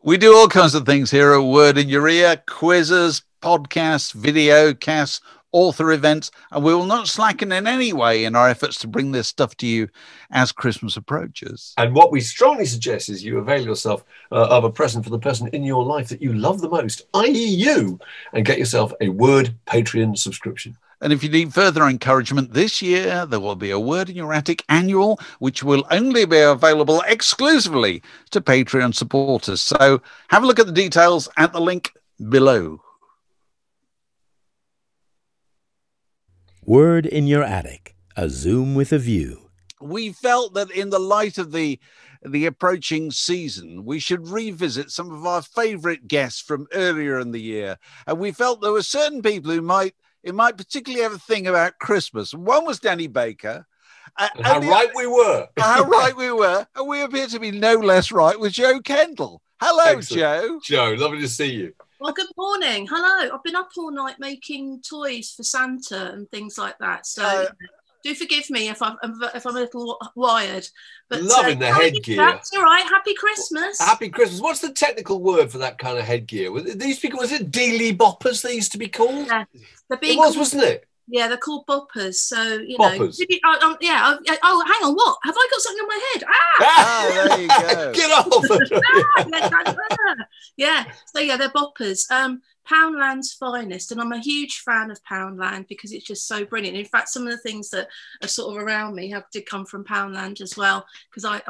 We do all kinds of things here at Word in Your Ear, quizzes, podcasts, video casts, author events, and we will not slacken in any way in our efforts to bring this stuff to you as Christmas approaches. And what we strongly suggest is you avail yourself of a present for the person in your life that you love the most, i.e. you, and get yourself a Word Patreon subscription. And if you need further encouragement this year, there will be a Word in Your Attic annual, which will only be available exclusively to Patreon supporters. So have a look at the details at the link below. Word in Your Attic, a Zoom with a view. We felt that in the light of the approaching season, we should revisit some of our favourite guests from earlier in the year. And we felt there were certain people who might particularly have a thing about Christmas. One was Danny Baker. And how right we were. How right we were. And we appear to be no less right with Joe Kendall. Hello, Excellent. Joe. Joe, lovely to see you. Well, good morning. Hello. I've been up all night making toys for Santa and things like that. So do forgive me if I'm a little wired. But loving the headgear. That's all right. Happy Christmas. Happy Christmas. What's the technical word for that kind of headgear? These people, was it dealy boppers they used to be called? Yeah, it was, wasn't it? Yeah, they're called boppers. So, you boppers. know. Yeah. Oh, hang on. What? Have I got something on my head? There you go. Get off. Yeah. So, yeah, they're boppers. Poundland's finest, and I'm a huge fan of Poundland because it's just so brilliant. In fact, some of the things that are sort of around me did come from Poundland as well, because I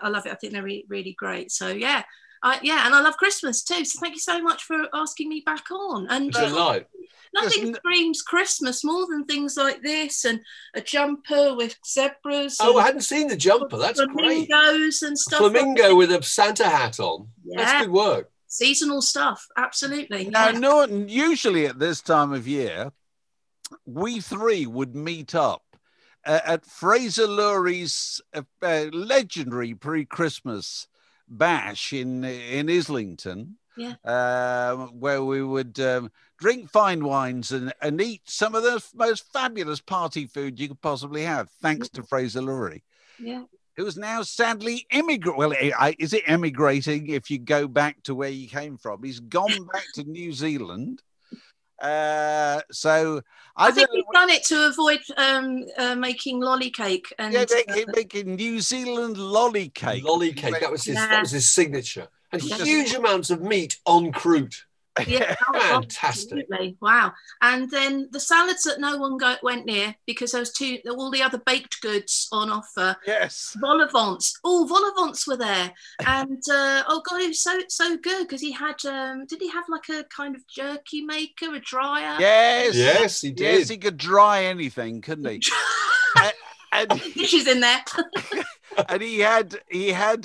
love it. I think they're really, really great. So yeah, and I love Christmas too. So thank you so much for asking me back on. And nothing screams Christmas more than things like this, and a jumper with zebras. Oh, I hadn't seen the jumper. That's great. Flamingos and stuff. Flamingo with a Santa hat on. Yeah. That's good work. Seasonal stuff, absolutely. Now, Norton, usually at this time of year, we three would meet up at Fraser Lurie's legendary pre-Christmas bash in Islington, where we would drink fine wines and eat some of the most fabulous party food you could possibly have, thanks to Fraser Lurie. Yeah. Who's now sadly is it emigrating if you go back to where he came from? He's gone back to New Zealand. So I think he's done it to avoid making lolly cake. And making New Zealand lolly cake. Lolly cake, that was his signature. And huge amounts of meat en croûte. Yeah, fantastic. Absolutely. Wow. And then the salads that no one went near because there was all the other baked goods on offer. Yes. Vol au vents. Oh, vol au vents were there. And oh god, it was so good because he had did he have like a kind of jerky maker, a dryer? Yes, he did. Yes, he could dry anything, couldn't he? And dishes in there. And he had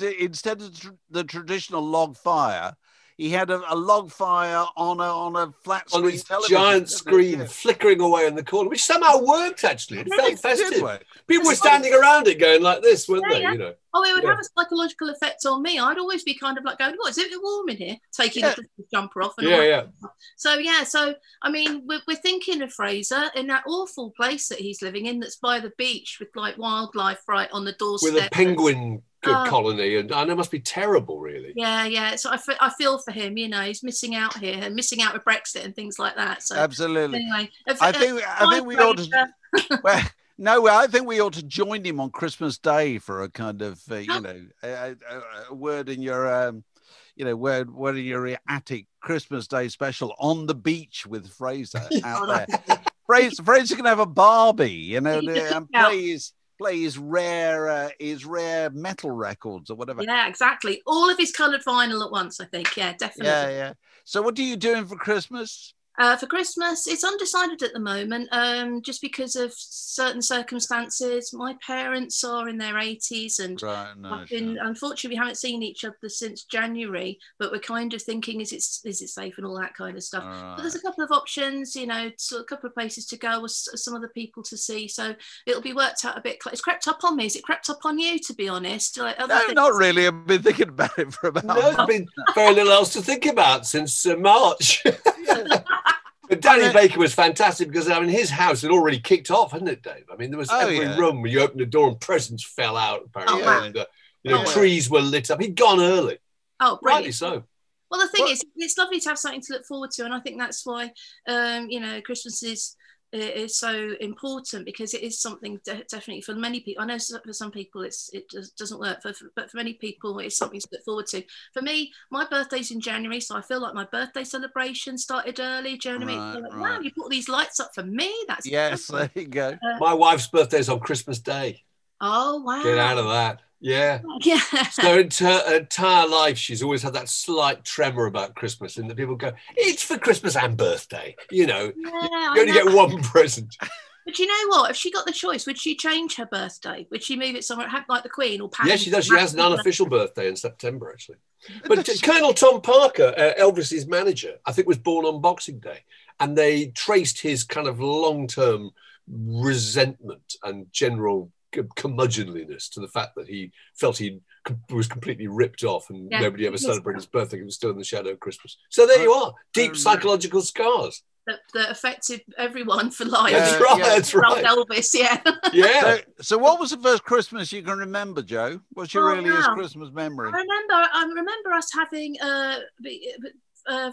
instead of the traditional log fire, he had a log fire on a flat screen television. Giant screen flickering away in the corner, which somehow worked, actually. It felt festive. People were standing around it going like this, weren't they? You know. Oh, it would have a psychological effect on me. I'd always be kind of like going, "What, is it warm in here?" Taking the jumper off. And So I mean, we're thinking of Fraser in that awful place that he's living in, that's by the beach with like wildlife right on the doorstep. With a penguin colony, and it must be terrible, really. Yeah. So I feel for him. You know, he's missing out here and missing out with Brexit and things like that. So absolutely. Anyway, I think we ought to. Well, no, I think we ought to join him on Christmas Day for a kind of a word in your word in your attic Christmas Day special on the beach with Fraser out there. Fraser can have a Barbie, and play his rare metal records or whatever. Yeah, exactly. All of his coloured vinyl at once, I think. Yeah, definitely. Yeah. So what are you doing for Christmas? For Christmas, it's undecided at the moment, just because of certain circumstances. My parents are in their 80s, and unfortunately, we haven't seen each other since January. But we're kind of thinking, is it safe and all that kind of stuff. But there's a couple of options, so a couple of places to go, or some other people to see. So it'll be worked out a bit. It's crept up on me. Has it crept up on you? To be honest, no, not really. I've been thinking about it for about. No, there's been very little else to think about since March. But Danny Baker was fantastic because, I mean, his house had already kicked off, hadn't it, Dave? I mean, there was every room where you opened the door and presents fell out, apparently. And, trees were lit up. He'd gone early. Oh, brilliant. Rightly so. Well, the thing is, it's lovely to have something to look forward to, and I think that's why, Christmas is so important, because it is something definitely for many people. I know for some people it doesn't work, but for many people it's something to look forward to. For me, my birthday's in January, so I feel like my birthday celebration started early. Do you know what I mean? Like, wow, you put all these lights up for me. That's yes, there you go. My wife's birthday's on Christmas Day. Oh wow! Get out of that. Yeah. Yeah. So her entire life, she's always had that slight tremor about Christmas, and the people go, "It's for Christmas and birthday." You know, you only get one present. But you know what? If she got the choice, would she change her birthday? Would she move it somewhere like the Queen or Patty? Yeah, she does. She has an unofficial birthday in September, actually. But Colonel Tom Parker, Elvis's manager, I think was born on Boxing Day, and they traced his kind of long-term resentment and general curmudgeonliness to the fact that he felt he was completely ripped off, and nobody ever celebrated his birthday. He was still in the shadow of Christmas. So there you are, deep psychological scars that affected everyone for life. That's right. That's right. Elvis, yeah. Yeah. So what was the first Christmas you can remember, Joe? What's your earliest Christmas memory? I remember us having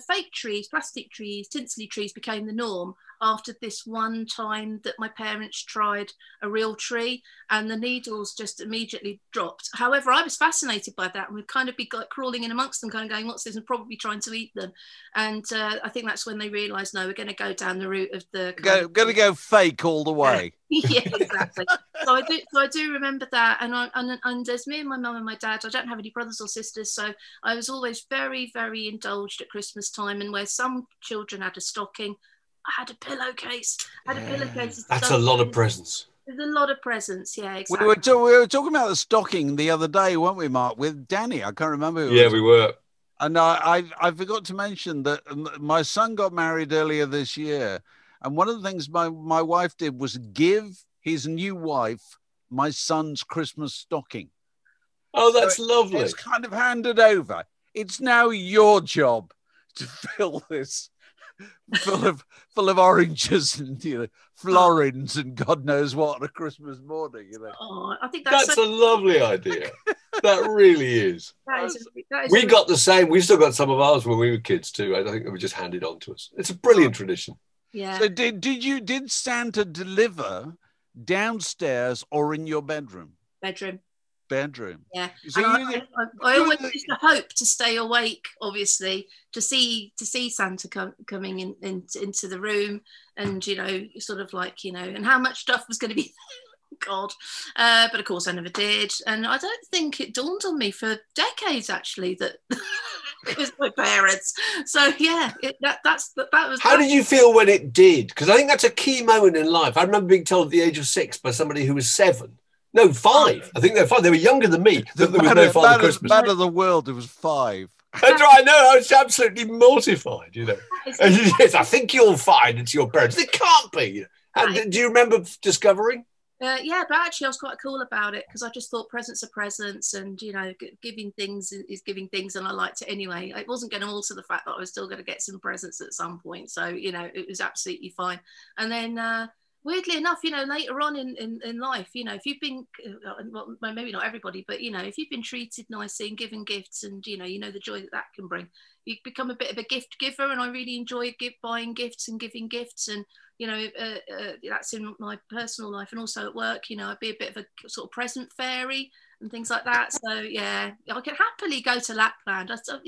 fake trees, plastic trees, tinsely trees became the norm after this one time that my parents tried a real tree and the needles just immediately dropped. However, I was fascinated by that and would kind of be like crawling in amongst them, kind of going, what's this? And probably trying to eat them. And I think that's when they realised, no, we're going to go down the route of the... Going to go fake all the way. Yeah, exactly. So I do remember that. And there's me and my mum and my dad. I don't have any brothers or sisters, so I was always very, very indulged at Christmas time. And where some children had a stocking, I had a pillowcase. That's a lot of presents. There's a lot of presents, yeah, exactly. We were talking about the stocking the other day, weren't we, Mark, with Danny? I can't remember who. Yeah, we were. And I forgot to mention that my son got married earlier this year. And one of the things my wife did was give his new wife my son's Christmas stocking. Oh, that's lovely. It's kind of handed over. It's now your job to fill this full of oranges and florins and God knows what on a Christmas morning. Oh, I think that's a lovely idea. That really is. We got the same. We still got some of ours when we were kids too. I think they were just handed on to us. It's a brilliant tradition. Yeah. So did Santa deliver downstairs or in your bedroom? Bedroom. Yeah. I always used to hope to stay awake, obviously, to see Santa coming into the room, and sort of like and how much stuff was going to be. God, but of course I never did, and I don't think it dawned on me for decades actually that it was my parents. So yeah, that was. How did you feel when it did? Because I think that's a key moment in life. I remember being told at the age of 6 by somebody who was 7. No, 5. I think they're 5. They were younger than me. That there was no Father Christmas. Man of the world, it was 5. That's right. I know. I was absolutely mortified. Yes, I think you'll find it's your parents. It can't be. And do you remember discovering? Yeah, but actually I was quite cool about it because I just thought presents are presents, and giving things is giving things, and I liked it anyway. It wasn't going to alter the fact that I was still going to get some presents at some point, so it was absolutely fine. And then weirdly enough, later on in life, if you've been, well, maybe not everybody, but if you've been treated nicely and given gifts, and the joy that can bring, you become a bit of a gift giver, and I really enjoy buying gifts and giving gifts, and that's in my personal life, and also at work. I'd be a bit of a sort of present fairy and things like that. So yeah, I could happily go to Lapland. I've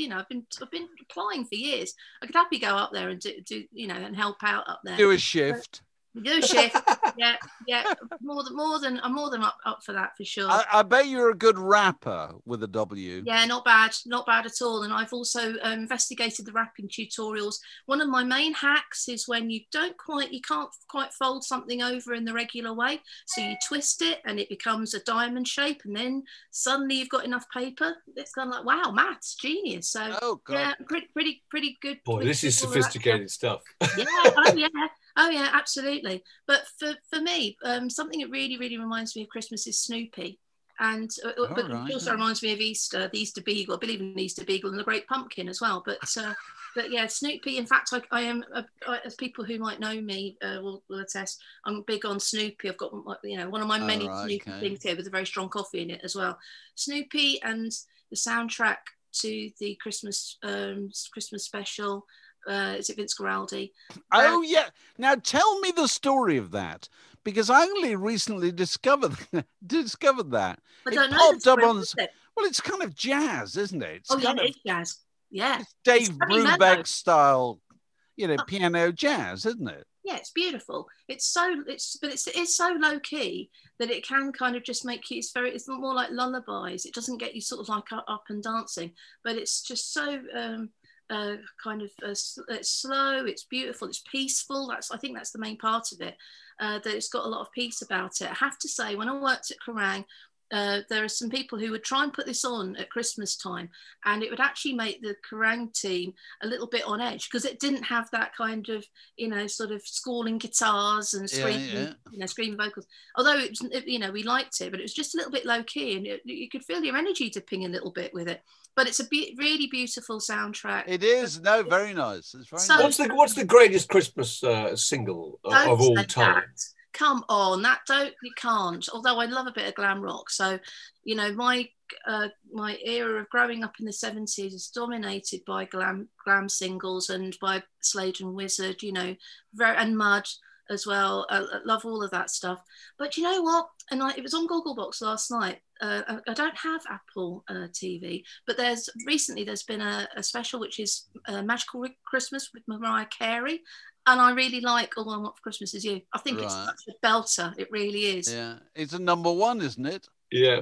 been applying for years. I could happily go up there and do and help out up there. Do a shift. Do a shift. Yeah. I'm more than up for that, for sure. I bet you're a good rapper with a W. Yeah, not bad at all. And I've also investigated the rapping tutorials. One of my main hacks is when you can't quite fold something over in the regular way, so you twist it and it becomes a diamond shape, and then suddenly you've got enough paper. It's kind of like, wow, maths, genius. So yeah, pretty good. Boy, this is sophisticated stuff. Yeah. Oh yeah, absolutely. But for me, something that really, really reminds me of Christmas is Snoopy. And it also reminds me of Easter, the Easter Beagle. I believe in the Easter Beagle and the Great Pumpkin as well. But yeah, Snoopy. In fact, I am, as people who might know me will attest, I'm big on Snoopy. I've got one of my many Snoopy things here with a very strong coffee in it as well. Snoopy and the soundtrack to the Christmas special. Is it Vince Guaraldi? Oh, yeah. Now tell me the story of that, because I only recently discovered that. I don't know. Popped up on. Well, it's kind of jazz, isn't it? It's it's jazz. Yeah. It's Dave Brubeck style, piano jazz, isn't it? Yeah, it's beautiful. It's so low key that it can kind of just make you. It's not more like lullabies. It doesn't get you sort of like up and dancing, but it's just so it's slow. It's beautiful. It's peaceful. I think that's the main part of it. That it's got a lot of peace about it. I have to say, when I worked at Kerrang, there are some people who would try and put this on at Christmas time, and it would actually make the Kerrang team a little bit on edge because it didn't have that kind of, sort of squalling guitars and screaming, screaming vocals. Although it was, we liked it, but it was just a little bit low key, and you could feel your energy dipping a little bit with it. But it's a really beautiful soundtrack. It is. No, very nice. It's very nice. What's the greatest Christmas single of all time? Come on, you can't. Although I love a bit of glam rock, so my era of growing up in the 70s is dominated by glam singles and by Slade and Wizard, and Mud as well. I love all of that stuff. But you know what? And it was on Gogglebox last night. I don't have Apple TV, but there's been a special which is Magical Christmas with Mariah Carey. And I really like All I Want for Christmas Is You. I think it's such a belter. It really is. Yeah, it's a number one, isn't it? Yeah.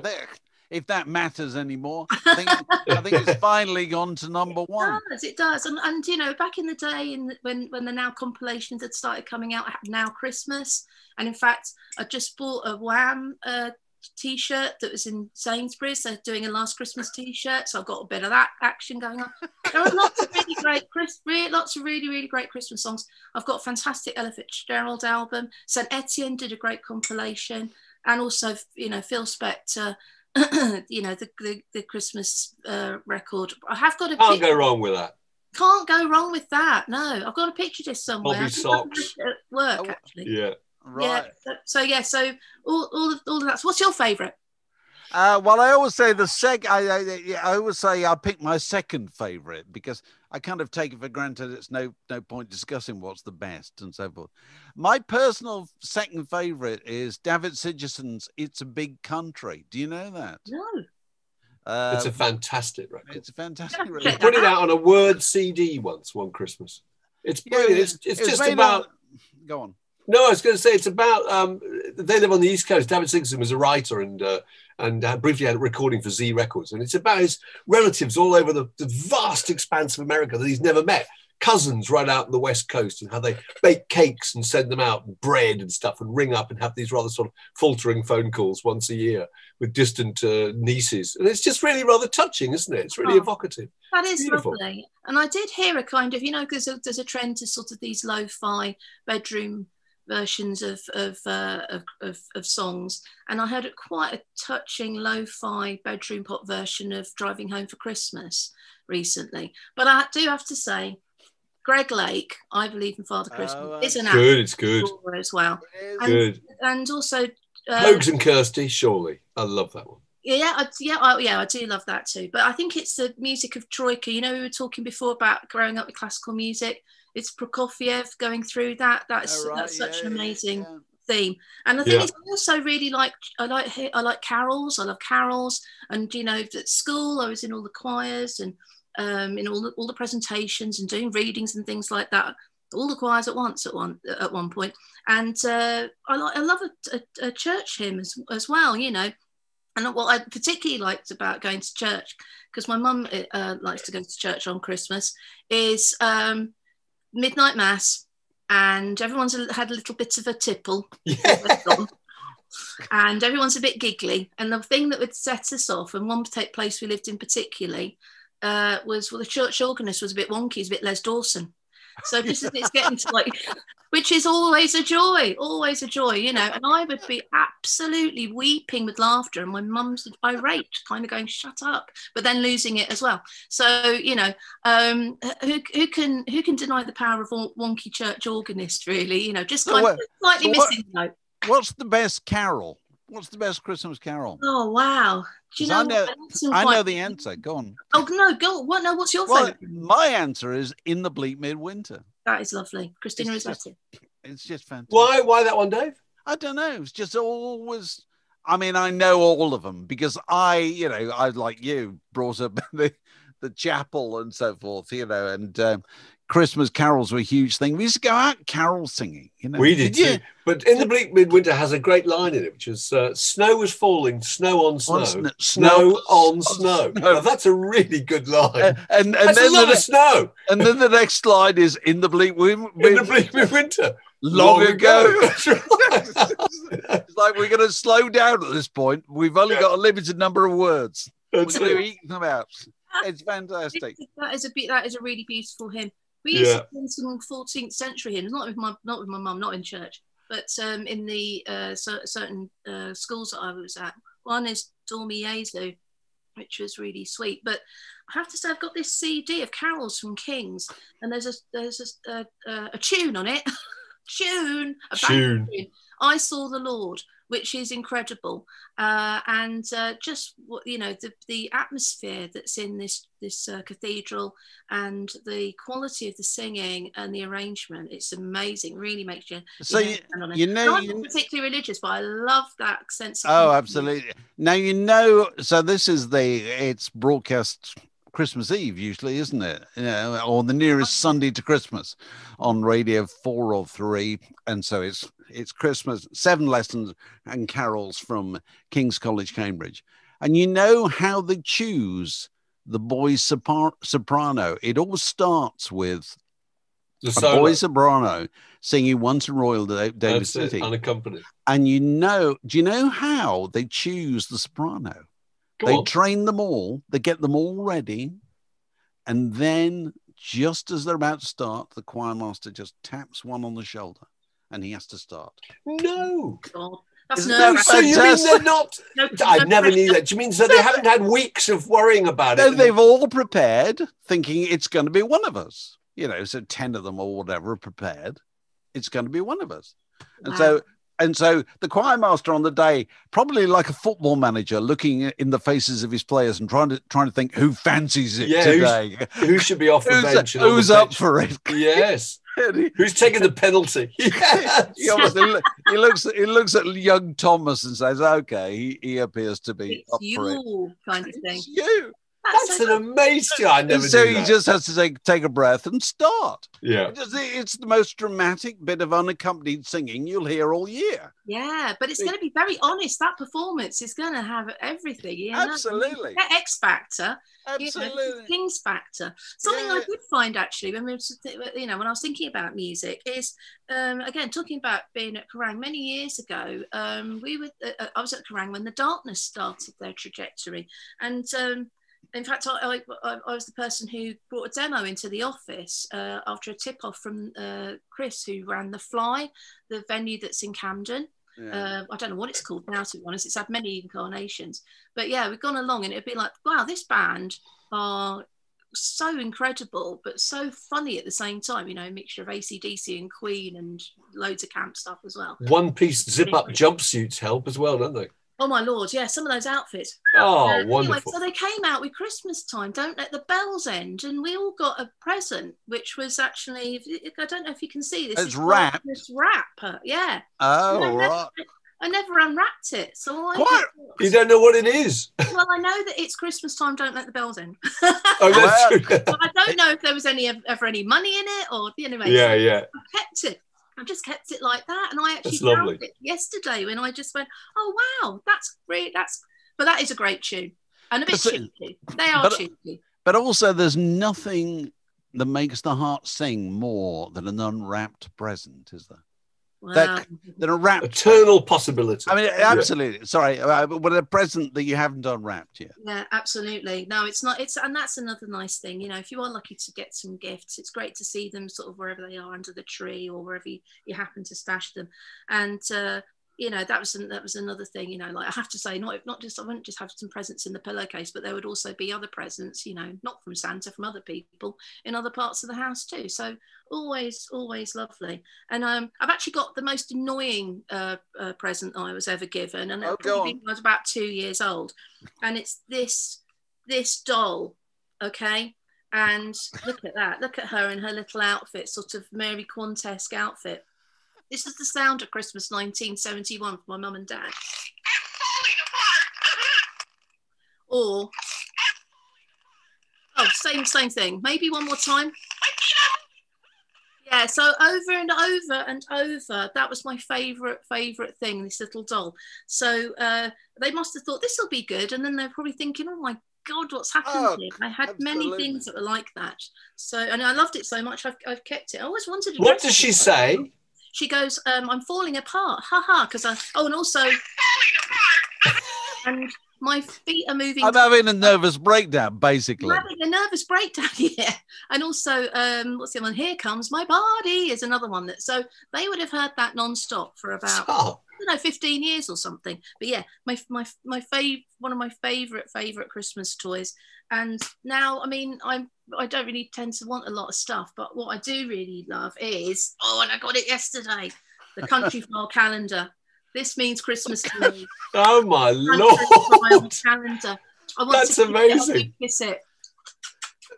If that matters anymore, I think it's finally gone to number one. It does. And back in the day, when the Now compilations had started coming out, I had Now Christmas. And in fact, I just bought a Wham T-shirt that was in Sainsbury's. They're doing a Last Christmas T-shirt, so I've got a bit of that action going on. There are lots of really really great Christmas songs. I've got a fantastic Ella Fitzgerald album. St Etienne did a great compilation, and also Phil Spector, the Christmas record. I have got Can't go wrong with that. Can't go wrong with that. No, I've got a picture disc somewhere. Bobby Socks at work actually. Yeah. Right. Yeah. So all of that. So what's your favourite? Well, I always say I always say I'll pick my second favourite because I kind of take it for granted it's no point discussing what's the best and so forth. My personal second favourite is David Sigerson's "It's a Big Country." Do you know that? No. It's a fantastic record. It's a fantastic record. He put it out on a Word CD once one Christmas. It's brilliant. It's just about. Go on. No, I was going to say it's about. They live on the East Coast. David Sigerson was a writer and briefly had a recording for Z Records, and it's about his relatives all over the vast expanse of America that he's never met. Cousins right out on the West Coast, and how they bake cakes and send them out, and bread and stuff, and ring up and have these rather sort of faltering phone calls once a year with distant nieces. And it's just really rather touching, isn't it? It's really evocative. That is beautiful. Lovely. And I did hear a kind of, because there's a trend to sort of these lo-fi bedroom versions of songs, and I heard quite a touching lo-fi bedroom pop version of Driving Home for Christmas recently. But I do have to say, Greg Lake, I Believe in Father Christmas, is an good. It's good as well. Good. And also Pogues and Kirsty, surely. I love that one. I do love that too. But I think it's the music of Troika. We were talking before about growing up with classical music. It's Prokofiev going through that. That's such an amazing theme. And the thing is, I also really I like carols. I love carols. And at school I was in all the choirs and in all the presentations and doing readings and things like that. All the choirs at once at one point. And I love a church hymn as well. And what I particularly liked about going to church, because my mum likes to go to church on Christmas, is midnight mass, and everyone's had a little bit of a tipple. And everyone's a bit giggly. And the thing that would set us off, and one place we lived in particularly, was the church organist was a bit wonky, he's a bit Les Dawson. So just as it's getting to which is always a joy, and I would be absolutely weeping with laughter, and my mum's irate, kind of going, shut up, but then losing it as well. So, who can deny the power of a wonky church organist, really, just kind of slightly missing the note. What's the best carol? What's the best Christmas carol? Oh, wow. Do you 'Cause know? I know the answer. Go on. Oh no, go. What? No, what's your Well, favourite? my answer is In the Bleak Midwinter. That is lovely, Christina It's Rossetti. It's just fantastic. Why that one, Dave? I don't know. It's just always. I mean, I know all of them because I like you, brought up the chapel and so forth, and Christmas carols were a huge thing. We used to go out carol singing, We did too. But In the Bleak Midwinter has a great line in it, which is snow was falling, snow on snow, snow on snow. Now, that's a really good line. And that's then a lot of snow. And then the next slide is In the Bleak Midwinter. Long ago. That's right. It's like we're going to slow down at this point. We've only got a limited number of words. We're going to eat them out. It's fantastic. That is a really beautiful hymn. We used to sing some 14th century hymns, not with my mum, not in church, but in the certain schools that I was at. One is Dormi Jesu, which was really sweet. But I have to say, I've got this CD of carols from Kings, and there's a tune on it. Tune. I Saw the Lord, which is incredible, and just the atmosphere that's in this cathedral, and the quality of the singing and the arrangement. It's amazing. Really makes you. So I'm not particularly religious, but I love that sense of. Oh, absolutely. Now So this is it's broadcast Christmas Eve usually, isn't it? Or the nearest Sunday to Christmas on Radio 4 or 3, and so it's Christmas, 7 lessons and carols from King's College, Cambridge. And you know how they choose the boys soprano? It all starts with a boy soprano singing Once in Royal David City, unaccompanied. And do you know how they choose the soprano? They train them all, they get them all ready, and then just as they're about to start, the choir master just taps one on the shoulder and he has to start. No. God. So you mean they're not? I never knew that. Do you mean so they haven't had weeks of worrying about it? They've all prepared, thinking it's going to be one of us. So 10 of them or whatever are prepared. It's going to be one of us. And so the choir master on the day, probably like a football manager, looking in the faces of his players and trying to think who fancies it today. Who should be off the bench? Who's up for it? Yes. Who's taking the penalty? Yes. He looks at young Thomas and says, "Okay, he appears to be it's up for it." Kind of thing. It's you. That's an amazing. I never. So knew he that. just has to take a breath and start. Yeah, it's the most dramatic bit of unaccompanied singing you'll hear all year. Yeah, but it's going to be very honest. That performance is going to have everything. Absolutely. X Factor. Absolutely. King's Factor. Something I did find actually when when I was thinking about music is again talking about being at Kerrang many years ago. I was at Kerrang when The Darkness started their trajectory, and. In fact, I was the person who brought a demo into the office after a tip-off from Chris, who ran The Fly, the venue that's in Camden. Yeah. I don't know what it's called now, to be honest. It's had many incarnations. But yeah, we've gone along and it'd be like, wow, this band are so incredible, but so funny at the same time. A mixture of AC/DC and Queen and loads of camp stuff as well. One-piece zip-up jumpsuits help as well, don't they? Oh my Lord, yeah, some of those outfits. Oh, wonderful. Anyway, so they came out with Christmas time, Don't Let the Bells End, and we all got a present, which was actually, I don't know if you can see this. It's wrapped. This wrapper, yeah. Oh, right. I never unwrapped it, so you don't know what it is. Well, I know that it's Christmas time, Don't Let the Bells End. Oh, that's true. But I don't know if there was ever any money in it, or anyway. Yeah, so yeah. I kept it. I just kept it like that, and I actually found it yesterday when I just went, "Oh wow, that's great!" But that is a great tune and a bit cheeky. They are cheeky, but also there's nothing that makes the heart sing more than an unwrapped present, is there? Wow. That a wrapped eternal possibility. I mean, absolutely. Yeah. Sorry, but a present that you haven't unwrapped yet. Yeah, absolutely. No, it's not. And that's another nice thing. If you are lucky to get some gifts, it's great to see them sort of wherever they are under the tree or wherever you happen to stash them. And you know, that was another thing, you know, like I have to say, I wouldn't just have some presents in the pillowcase, but there would also be other presents, you know, not from Santa, from other people in other parts of the house too. So always lovely. And I've actually got the most annoying present I was ever given, and it probably was about 2 years old, and it's this doll, okay? And look at that, look at her in her little outfit, sort of Mary Quant-esque outfit. This is the sound of Christmas 1971 for my mum and dad. Or, same thing. Maybe one more time. Yeah, so over and over and over, that was my favourite thing, this little doll. So they must have thought, this will be good. And then they're probably thinking, oh my God, what's happened here? I had many things that were like that. So, and I loved it so much, I've kept it. I always wanted to. What does she say? She goes, I'm falling apart, haha, because and also, and my feet are moving. I'm having a nervous breakdown, basically. I'm having a nervous breakdown, yeah. And also, what's the other one? Here Comes My Body is another one. So they would have heard that non-stop for about, I don't know, 15 years or something. But yeah, one of my favourite Christmas toys. And now, I mean, I don't really tend to want a lot of stuff, but what I do really love is, and I got it yesterday, the Country File calendar. This means Christmas to me. Oh my Lord! Calendar. That's amazing. Kiss it.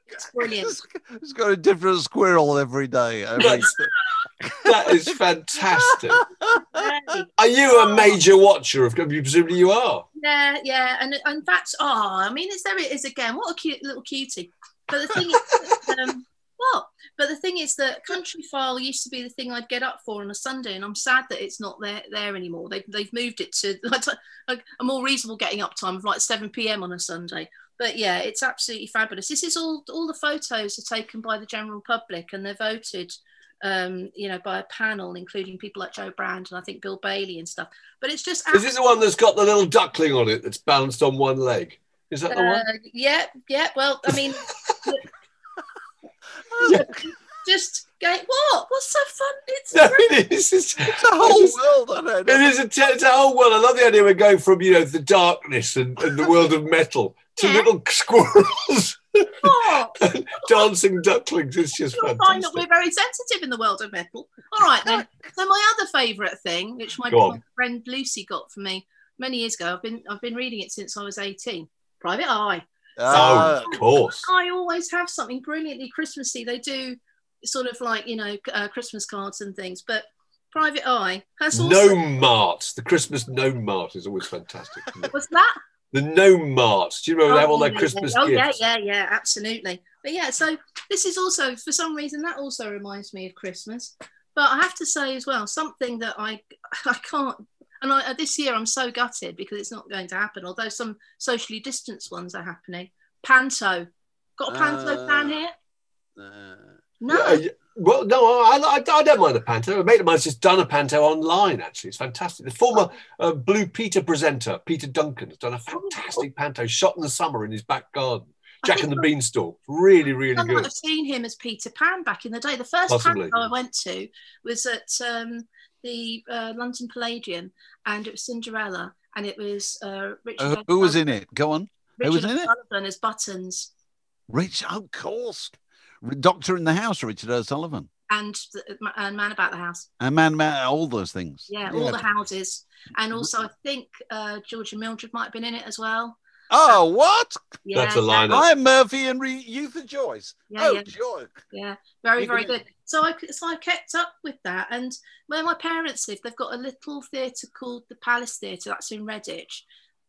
It's brilliant. It's got a different squirrel every day. That is fantastic. Are you a major watcher of? Presumably you are. Yeah, and in fact, I mean, there it is again. What a cute little cutie. But the thing is, But the thing is that Country File used to be the thing I'd get up for on a Sunday, and I'm sad that it's not there anymore. They've moved it to a more reasonable getting up time of like 7 p.m. on a Sunday. But yeah, it's absolutely fabulous. This is all the photos are taken by the general public, and they're voted, by a panel, including people like Joe Brand and I think Bill Bailey and stuff. But it's just. Is this the one that's got the little duckling on it that's balanced on one leg? Is that the one? Yeah. Well, I mean. Just go, what? What's so fun? It's a whole world. It's a whole world. I love the idea we're going from, the darkness and the world of metal to little squirrels. Dancing ducklings. It's just fantastic. I find that we're very sensitive in the world of metal. All right, then. So my other favourite thing, which my friend Lucy got for me many years ago, I've been reading it since I was 18. Private Eye. Of course. I always have something brilliantly Christmassy. They do sort of like, Christmas cards and things, but Private Eye has also... Gnome Mart. The Christmas Gnome Mart is always fantastic. What's that? The Gnome Mart. Do you remember they have all their Christmas gifts? Yeah, absolutely. But yeah, so this is also, for some reason, that also reminds me of Christmas. But I have to say as well, something that I can't... And this year I'm so gutted because it's not going to happen, although some socially distanced ones are happening. Panto. Got a panto fan here? No. Yeah, well, no, I don't mind a panto. A mate of mine's just done a panto online, actually. It's fantastic. The former Blue Peter presenter, Peter Duncan, has done a fantastic panto shot in the summer in his back garden. Jack and the Beanstalk. Really, really good. I might have seen him as Peter Pan back in the day. The first panto I went to was at... the London Palladium, and it was Cinderella, and it was Richard. Who was in it? Go on. Richard Who was in it? O'Sullivan as Buttons. Of course. Doctor in the House, Richard O'Sullivan. And Man About the House. And Man, all those things. Yeah, all the houses. And also, I think George and Mildred might have been in it as well. Oh, what? Yeah, that's a lineup. I'm Murphy and Youth Joyce. Joy. Yeah, very, very good. So I kept up with that. And where my parents live, they've got a little theatre called the Palace Theatre. That's in Redditch.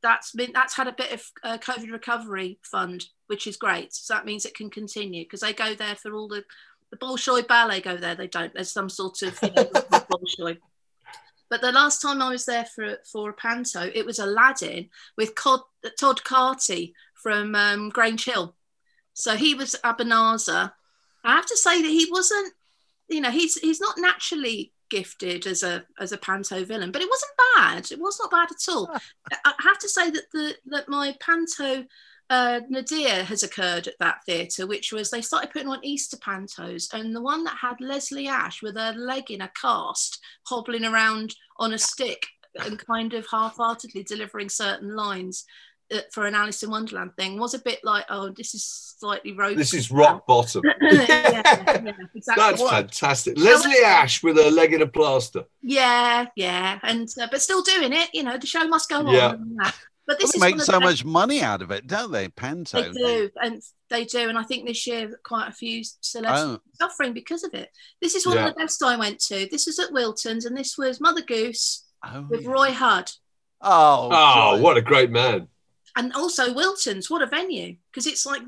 That's had a bit of COVID recovery fund, which is great. So that means it can continue because they go there for all the Bolshoi ballet go there. They don't. There's some sort of Bolshoi. But the last time I was there for a panto, it was Aladdin with Todd Carty from Grange Hill. So he was Ebenezer. I have to say that he wasn't, he's not naturally gifted as a panto villain, but it wasn't bad. It was not bad at all. I have to say that my panto nadir has occurred at that theatre, which was they started putting on Easter pantos, and the one that had Leslie Ash with her leg in a cast hobbling around on a stick and kind of half-heartedly delivering certain lines for an Alice in Wonderland thing was a bit like, oh, this is slightly rogue. This is rock bottom. Yeah, exactly. That's fantastic. Leslie Ash with her leg in a plaster. Yeah, and but still doing it. The show must go on. Yeah. And that. But this They make so much money out of it, don't they? Panto. They do, and I think this year quite a few celebs suffering because of it. This is one of the best I went to. This was at Wilton's, and this was Mother Goose with Roy Hudd. Oh, what a great man! And also Wilton's, what a venue! Because it's like,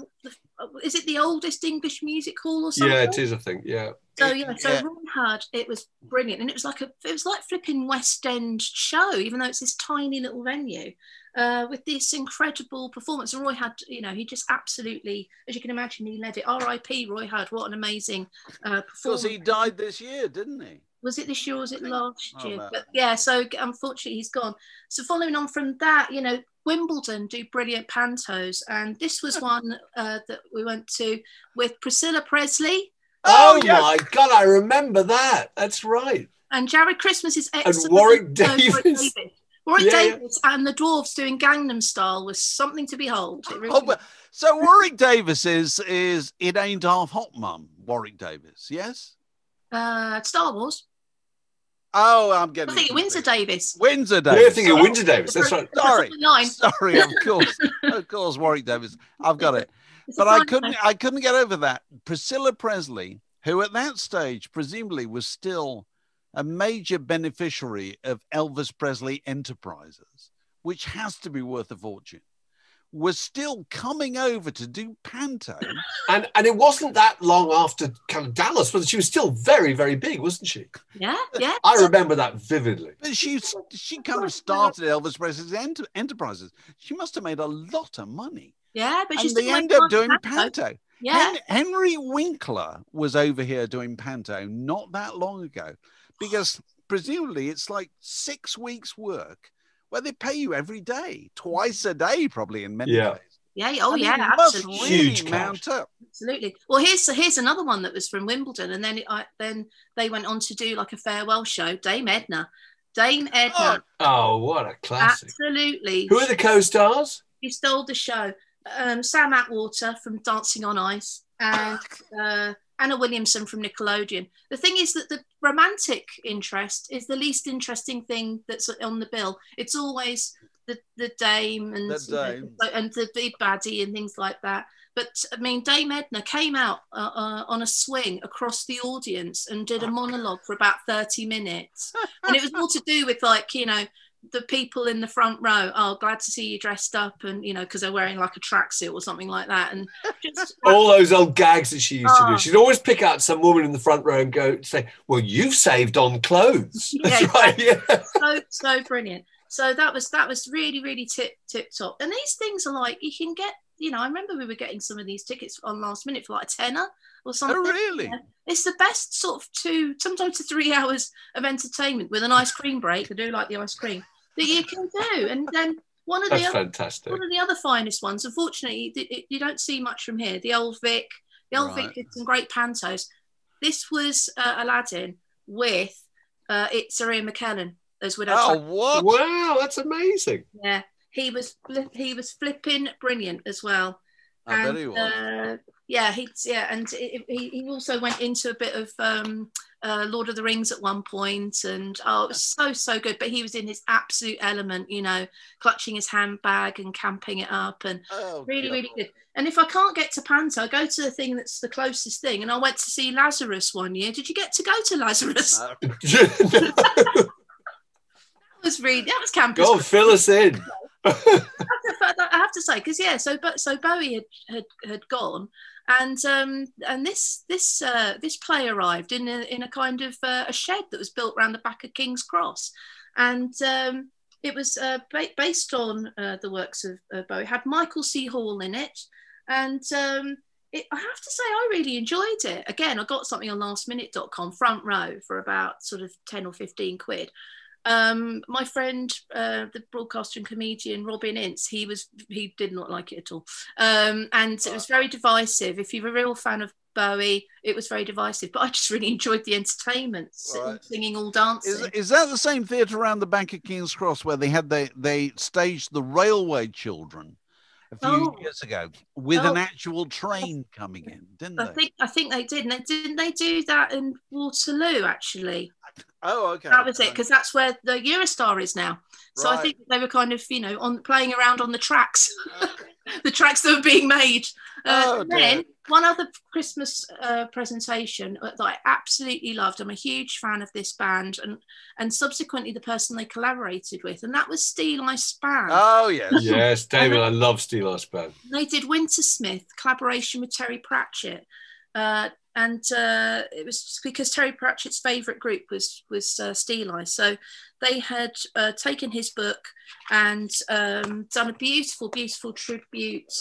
is it the oldest English music hall or something? Yeah, it is. I think. Yeah. So Roy Hudd, it was brilliant, and it was like flipping West End show, even though it's this tiny little venue. With this incredible performance. And Roy Hudd, he just absolutely, as you can imagine, he led it. R.I.P. Roy Hudd, what an amazing performance. Because he died this year, didn't he? Was it this year or was it last year? No. But yeah, so unfortunately he's gone. So following on from that, Wimbledon do brilliant pantos. And this was one that we went to with Priscilla Presley. Oh my God, I remember that. That's right. And Jared Christmas's ex. And Warwick Davis. Warwick Davis and the Dwarves doing Gangnam Style was something to behold. So Warwick Davis is It Ain't Half Hot Mum, Warwick Davis, yes? Star Wars. Oh, I'm getting. I think Windsor Davis. Windsor Davis. Yeah, I think Windsor Davis. That's right. Sorry, of course, Warwick Davis. I've got it. But I couldn't get over that. Priscilla Presley, who at that stage presumably was still a major beneficiary of Elvis Presley Enterprises, which has to be worth a fortune, was still coming over to do panto. And it wasn't that long after kind of Dallas, but she was still very, very big, wasn't she? Yeah. I remember that vividly. But she kind of started Elvis Presley's Enterprises. She must have made a lot of money. Yeah, but she they ended up doing panto. Yeah. Henry Winkler was over here doing panto not that long ago, because presumably it's like 6 weeks work where they pay you every day, twice a day, probably in many ways. Yeah. Absolutely. Huge mount up. Absolutely. Well, here's another one that was from Wimbledon, and then they went on to do like a farewell show. Dame Edna. Oh, what a classic! Absolutely. Who are the co-stars? He stole the show. Sam Atwater from Dancing on Ice and Anna Williamson from Nickelodeon. The thing is that the romantic interest is the least interesting thing that's on the bill. It's always the dame and the big baddie and things like that. But I mean, Dame Edna came out on a swing across the audience and did a monologue for about 30 minutes. And it was all to do with the people in the front row, glad to see you dressed up, and because they're wearing like a tracksuit or something like that, and just all those old gags that she used to do. She'd always pick out some woman in the front row and say, "Well, you've saved on clothes." That's right. Yeah. So brilliant. So that was really, really tip top. And these things are like, you can get. I remember we were getting some of these tickets on last minute for like a tenner or something. Oh, really? It's the best sort of sometimes 3 hours of entertainment with an ice cream break. I do like the ice cream that you can do. And then one of the other finest ones, unfortunately, you don't see much from here. The Old Vic did some great pantos. This was Aladdin with yesteryear McKellen as widow. Oh, what? Wow, that's amazing. Yeah. He was flipping brilliant as well. I bet he was. And he also went into a bit of Lord of the Rings at one point, and it was so good. But he was in his absolute element, clutching his handbag and camping it up, and really good. And if I can't get to panto, I go to the thing that's the closest thing. And I went to see Lazarus one year. Did you get to go to Lazarus? No. That was campus. Go on, fill us in. I have to say, because so Bowie had gone, and this play arrived in a kind of a shed that was built around the back of King's Cross, and it was based on the works of Bowie. It had Michael C. Hall in it, and I have to say I really enjoyed it. Again, I got something on lastminute.com front row for about sort of 10 or 15 quid. My friend, the broadcaster and comedian Robin Ince, he did not like it at all, and it was very divisive. If you're a real fan of Bowie. It was very divisive, but I just really enjoyed the entertainment, singing, all dancing. Is that the same theatre around the back of King's Cross where they staged the Railway Children a few years ago with an actual train coming in, didn't they? I think they did. And didn't they do that in Waterloo, actually? Oh, okay. That was it, because that's where the Eurostar is now. So I think they were kind of, playing around on the tracks, the tracks that were being made. And then one other Christmas presentation that I absolutely loved. I'm a huge fan of this band, and subsequently the person they collaborated with, and that was Steeleye Span. Oh, yes. Yes, David, I love Steeleye Span. They did Wintersmith, collaboration with Terry Pratchett. And it was because Terry Pratchett's favourite group was Steeleye. So they had taken his book and done a beautiful, beautiful tribute.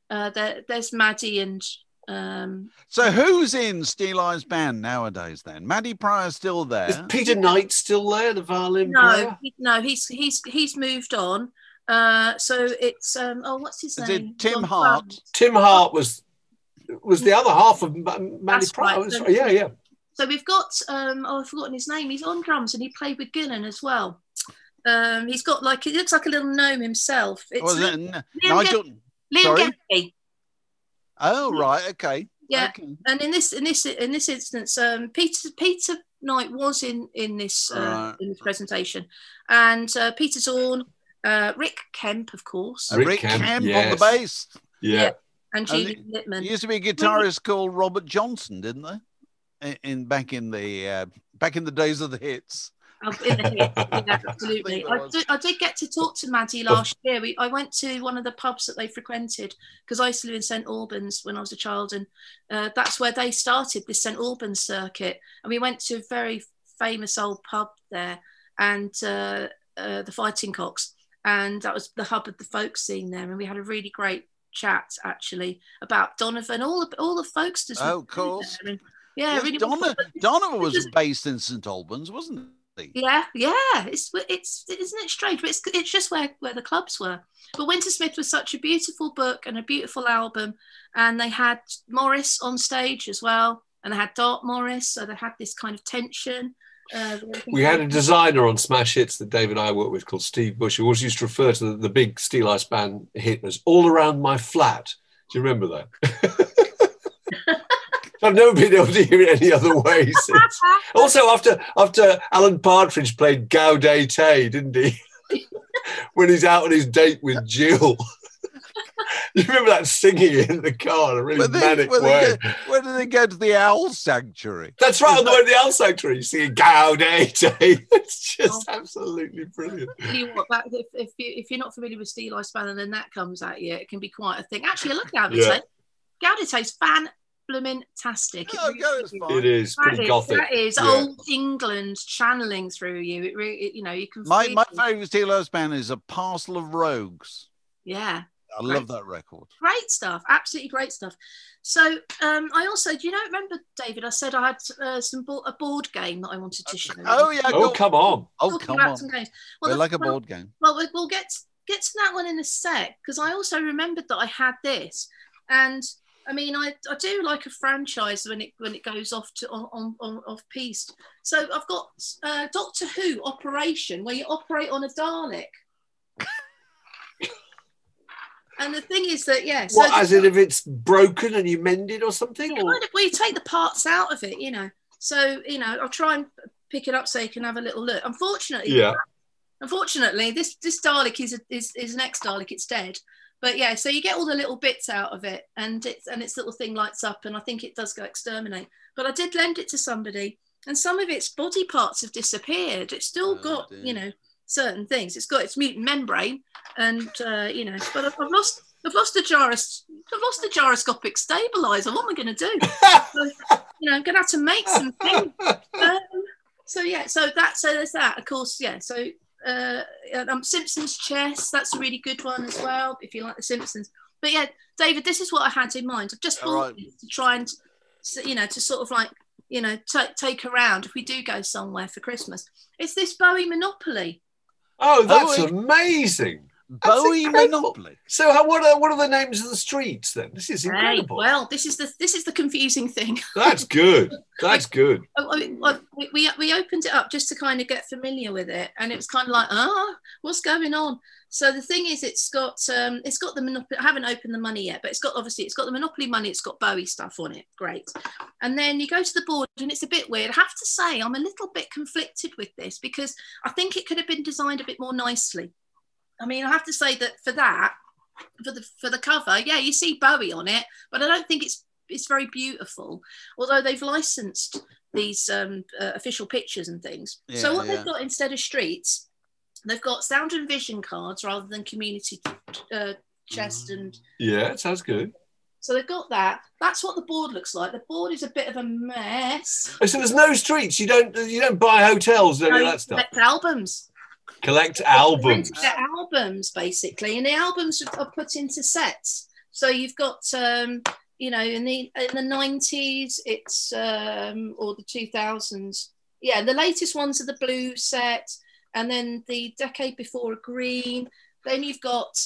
There's Maddie and... So who's in Steeleye's band nowadays then? Maddie Pryor's still there? Is Peter Knight still there, the violin player? No, he's moved on. So it's... what's his name? Is it Tim Hart? Tim Hart was the other half of Maddie Pryor. Right. So, yeah. So we've got, I've forgotten his name. He's on drums and he played with Gillan as well. He's got he looks like a little gnome himself. It's Nigel? Liam Gedney. Oh, right, okay. Yeah, okay. And in this instance, Peter Knight was in this presentation, and Peter Zorn, Rick Kemp, of course. Rick Kemp on the bass. Yeah. And Julie Littman. There used to be a guitarist called Robert Johnson, didn't there? Back in the days of the hits. In the hits, yeah, absolutely. I did get to talk to Maddie last year. I went to one of the pubs that they frequented because I used to live in St Albans when I was a child, and that's where they started this St Albans circuit. And we went to a very famous old pub there, and the Fighting Cocks, and that was the hub of the folk scene there. And we had a really great chat actually about Donovan, all the folksters. Oh, of course. Yeah, really. Donovan was based in St Albans, wasn't he? Yeah. It's isn't it strange? But it's just where the clubs were. But Wintersmith was such a beautiful book and a beautiful album, and they had Morris on stage as well, and they had Dart Morris, so they had this kind of tension. We had a designer on Smash Hits that David and I worked with called Steve Bush, who always used to refer to the big Steeleye Span hit as All Around My Flat. Do you remember that? I've never been able to hear it any other way since. Also, after Alan Partridge played Gaudete, didn't he? When he's out on his date with Jill. You remember that singing in the car in a really manic way? Where did they go to the Owl Sanctuary? That's right, on the way to the Owl Sanctuary, you singing Gaudete. It's just absolutely brilliant. Tell you what, if you're not familiar with Steeleye Span and then that comes at you, it can be quite a thing. Actually, I love Gaudete. Yeah. Gaudete's fan-tastic. It is pretty gothic. That is old England channeling through you. It really, you can. My favourite Steeleye Span is A Parcel of Rogues. Yeah. I love that record. Great stuff, absolutely great stuff. So I also, do you remember, David? I said I had a board game that I wanted to show. Oh yeah! Come on! Come on! Well, like a board game. Well, we'll get to that one in a sec, because I also remembered that I had this, and I mean I do like a franchise when it goes off off piste. So I've got Doctor Who Operation, where you operate on a Dalek. And the thing is that, as in if it's broken and you mend it or something? Well, you take the parts out of it, So, I'll try and pick it up so you can have a little look. Unfortunately, this Dalek is an ex-Dalek. It's dead. But yeah, so you get all the little bits out of it, and its little thing lights up, and I think it does go exterminate. But I did lend it to somebody, and some of its body parts have disappeared. It's still got, certain things. It's got its mutant membrane, and but I've lost the gyroscopic stabiliser. What am I going to do? So, I'm going to have to make some things. So there's that. Of course, yeah. So Simpsons Chess. That's a really good one as well, if you like the Simpsons. But yeah, David, this is what I had in mind. I've just bought it to try and to sort of like take around if we do go somewhere for Christmas. It's this Bowie Monopoly. Oh, that's amazing. Bowie Monopoly. So what are the names of the streets then? This is incredible. Well, this is the confusing thing. That's good. That's good. We opened it up just to kind of get familiar with it, and it was kind of like, what's going on? So the thing is, it's got the Monopoly. I haven't opened the money yet, but it's got the Monopoly money. It's got Bowie stuff on it. Great. And then you go to the board, and it's a bit weird. I have to say, I'm a little bit conflicted with this because I think it could have been designed a bit more nicely. I mean, I have to say that for the cover, yeah, you see Bowie on it, but I don't think it's very beautiful. Although they've licensed these official pictures and things. Yeah, so what they've got instead of streets, they've got sound and vision cards rather than community chest and. Yeah, it sounds good. So they've got that. That's what the board looks like. The board is a bit of a mess. Oh, so there's no streets. You don't buy hotels, any of that stuff. Collect albums. Collect albums. Albums, basically, and the albums are put into sets. So you've got, in the 90s, it's or the 2000s. Yeah, the latest ones are the blue set, and then the decade before are green. Then you've got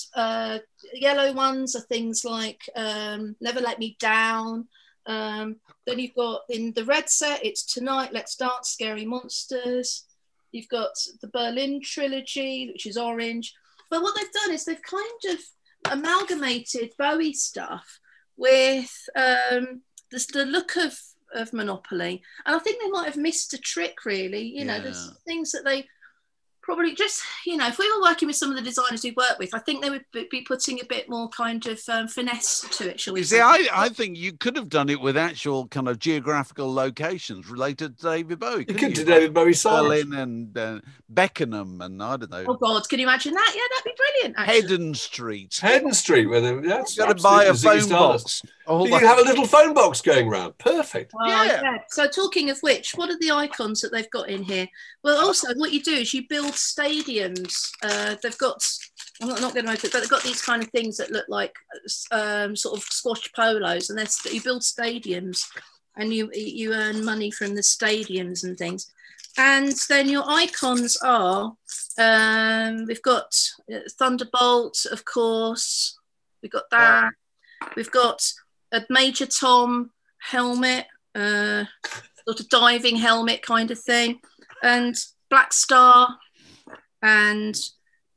yellow ones are things like Never Let Me Down. Then you've got in the red set, it's Tonight, Let's Dance, Scary Monsters. You've got the Berlin trilogy, which is orange. But what they've done is they've kind of amalgamated Bowie stuff with the look of Monopoly. And I think they might have missed a trick, really. There's things that they probably just, if we were working with some of the designers we work with, I think they would be putting a bit more kind of finesse to it, shall we say. I think you could have done it with actual kind of geographical locations related to David Bowie. You could do David Bowie songs. Berlin and Beckenham and I don't know. Oh, God, can you imagine that? Yeah, that'd be brilliant, actually. Hedden Street. Where you've got to buy a phone box. You have a little phone box going round. Perfect. Yeah. So talking of which, what are the icons that they've got in here? Well, also, what you do is you build stadiums. They've got, I'm not going to open it, but they've got these kind of things that look like sort of squash polos, and you build stadiums, and you earn money from the stadiums and things. And then your icons are, we've got Thunderbolt, of course. We've got that. We've got a Major Tom helmet, sort of diving helmet kind of thing, and Black Star, and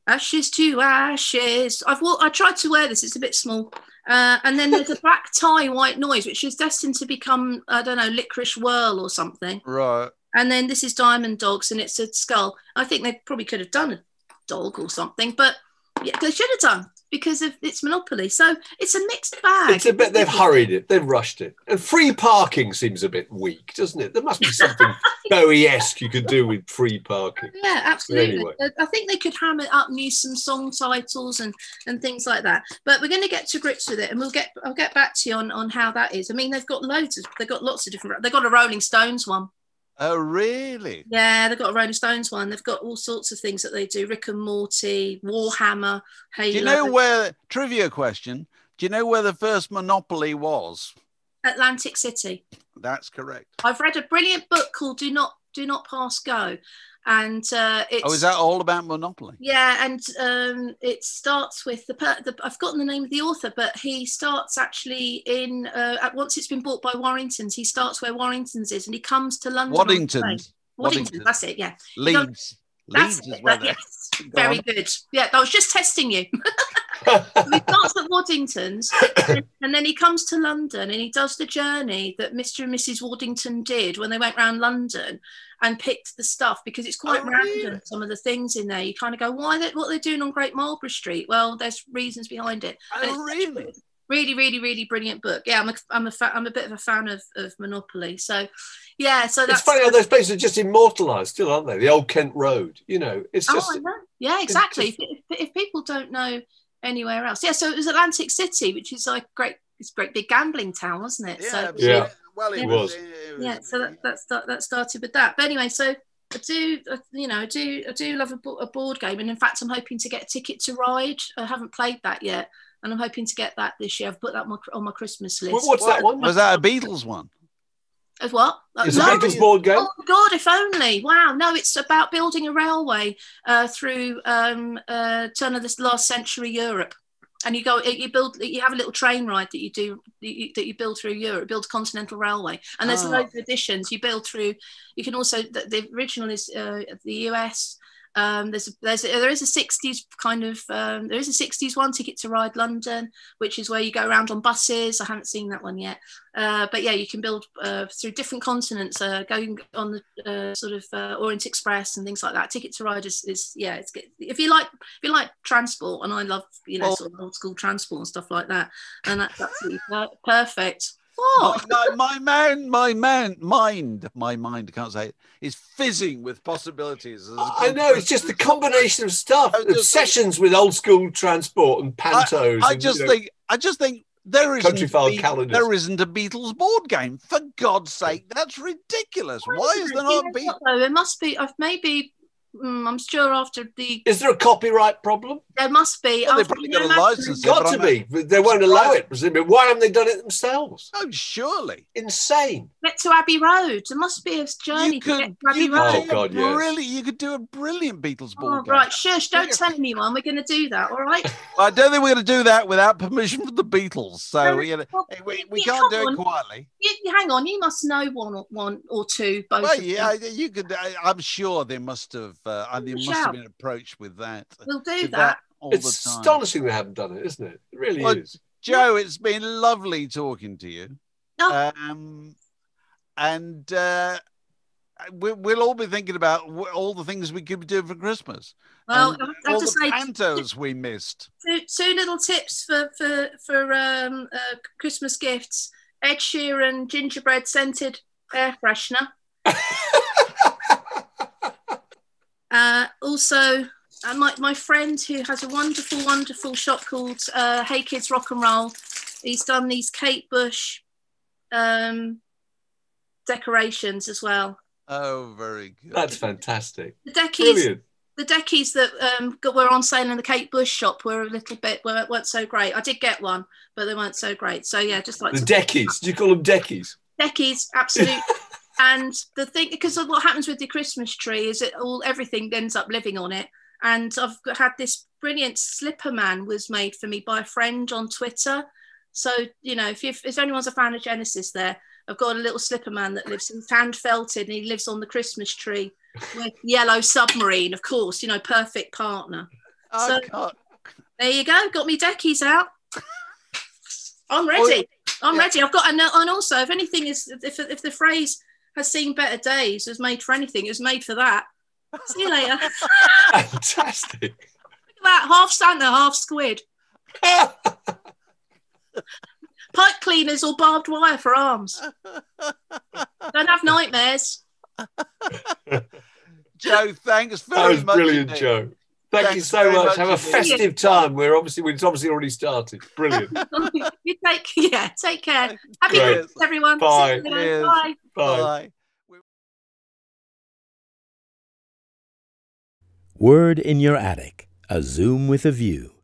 Ashes to Ashes. I tried to wear this, it's a bit small. And then there's a black tie, white noise, which is destined to become, I don't know, Licorice Whirl or something. Right. And then this is Diamond Dogs, and it's a skull. I think they probably could have done a dog or something, but yeah, they should have done, because it's Monopoly. So it's a mixed bag. It's a bit, they've hurried it, they've rushed it. And free parking seems a bit weak, doesn't it? There must be something Bowie-esque you could do with free parking. Yeah, absolutely. Anyway. I think they could ham it up and use some song titles and things like that. But we're going to get to grips with it, and I'll get back to you on how that is. I mean, they've got lots of different. They've got a Rolling Stones one. Oh, really? Yeah, they've got a Rolling Stones one. They've got all sorts of things that they do. Rick and Morty, Warhammer, Halo. Do you know where, trivia question, do you know where the first Monopoly was? Atlantic City. That's correct. I've read a brilliant book called Do Not Pass Go. And it's... Oh, is that all about Monopoly? Yeah, and it starts with I've forgotten the name of the author, but he starts actually in once it's been bought by Warrington's. He starts where Warrington's is, and he comes to London. Waddington, that's it. Yeah, Leeds. Leeds is where yes, very good. Yeah, I was just testing you. He starts at Waddington's, and then he comes to London, and he does the journey that Mr. and Mrs. Waddington did when they went around London and picked the stuff, because it's quite random, some of the things in there. You kind of go, what are they doing on Great Marlborough Street? Well, there's reasons behind it. Oh, really? Really, really, really brilliant book. Yeah, I'm a bit of a fan of Monopoly. So, yeah. So that's... It's funny how those places are just immortalised still, aren't they? The old Kent Road, it's just... I know. Yeah, exactly. If people don't know anywhere else. Yeah, so it was Atlantic City, which is like it's a great big gambling town, wasn't it? Yeah, so, yeah. Well, it was. Yeah, so that started with that. But anyway, so I do love a board game, and in fact, I'm hoping to get a Ticket to Ride. I haven't played that yet, and I'm hoping to get that this year. I've put that on my Christmas list. What's that one? Was that a Beatles one? Of what? It's a Beatles board game. Oh God, if only! Wow, no, it's about building a railway through turn of the last century Europe, and you have a little train ride that you build through Europe, build a continental railway, and there's loads of additions. You build through. You can also the original is the US. There is a 60s kind of there is a 60s one, Ticket to Ride London, which is where you go around on buses. I haven't seen that one yet, but yeah, you can build through different continents, going on the sort of Orient Express and things like that. Ticket to Ride is yeah, it's good. If you like transport, and I love sort of old school transport and stuff like that, and that's absolutely perfect. What? My mind, I can't say it, is fizzing with possibilities. I know, it's just the combination of stuff, obsessions with old school transport and pantos. I just think there isn't there isn't a Beatles board game. For God's sake, that's ridiculous. Why is there not a Beatles? There must be. Maybe. I'm sure after the... Is there a copyright problem? There must be. Well, they've probably got a license. Got to be. They won't allow it, presumably. Why haven't they done it themselves? Oh, surely. Insane. Get to Abbey Road. There must be a journey to get to Abbey Road. Oh, God, yes. You could do a brilliant Beatles board game. Right, shush, don't tell anyone. We're going to do that, all right? Well, I don't think we're going to do that without permission from the Beatles. So, we can't do it quietly. Hang on, you must know one or two, both. Well, yeah, you could. I'm sure they must have. They must have been approached with that. We'll do that. It's astonishing they haven't done it, isn't it? It really is. Joe, it's been lovely talking to you. Oh. And we'll all be thinking about all the things we could do for Christmas. Well, I have all to the say, pantos we missed. Two little tips for Christmas gifts: Ed Sheeran gingerbread scented air freshener. Also, my friend who has a wonderful shop called Hey Kids Rock and Roll, he's done these Kate Bush decorations as well. Oh, very good. That's fantastic. The deckies, brilliant. The deckies that were on sale in the Kate Bush shop were a little bit weren't so great. I did get one, but they weren't so great. So yeah, just like the deckies. Do you call them deckies? Deckies, absolutely. And the thing, because of what happens with the Christmas tree is everything ends up living on it. And I've had this brilliant Slipperman was made for me by a friend on Twitter. So, if anyone's a fan of Genesis there, I've got a little Slipperman that lives in hand felted, and he lives on the Christmas tree with Yellow Submarine, of course, perfect partner. Oh, so there you go. Got me deckies out. I'm ready. Ready. I've got, and also if anything is, if the phrase has seen better days, was made for anything, it was made for that. See you later. Fantastic. Look at that, half Santa, half squid. Pipe cleaners or barbed wire for arms. Don't have nightmares. Joe, thanks very much. That was brilliant, indeed. Joe. Thanks you so much. Have a festive time. It's obviously already started. Brilliant. You take care. Happy Christmas, everyone. Bye. Bye. Bye. Word in Your Attic, a Zoom with a View.